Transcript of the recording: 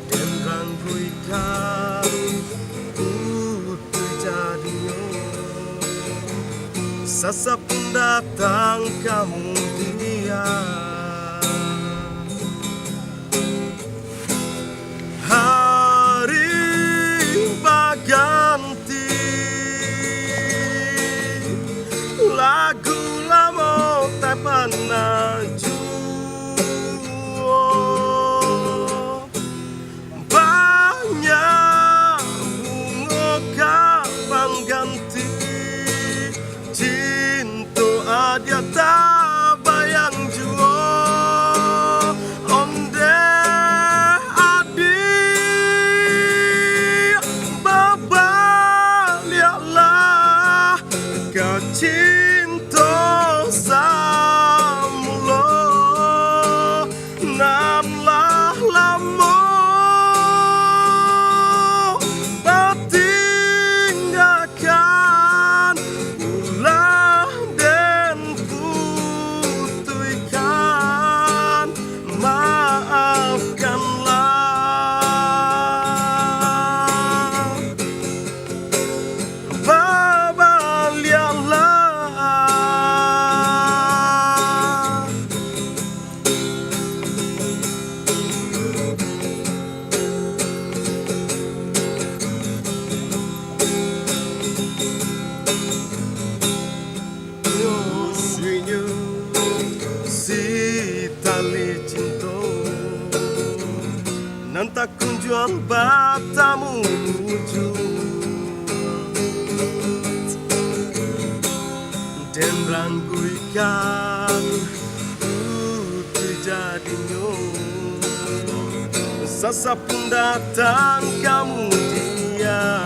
dan rangkuikan putri jadinya. Sasa pun datang kamu dia. Hari berganti, lagu lama tak pernah jua. Banyak bunga kapan ganti, cinta ada tak bayang jua. Onde adik babalialah kau cinta samula namlah lama tinggalkan ulah dan putuikan maafkanlah babalialah. Suinya si tali cinta nan tak kunjung batamu dan rangkuikan putri jadinya. Sasa pun datang kamu dia.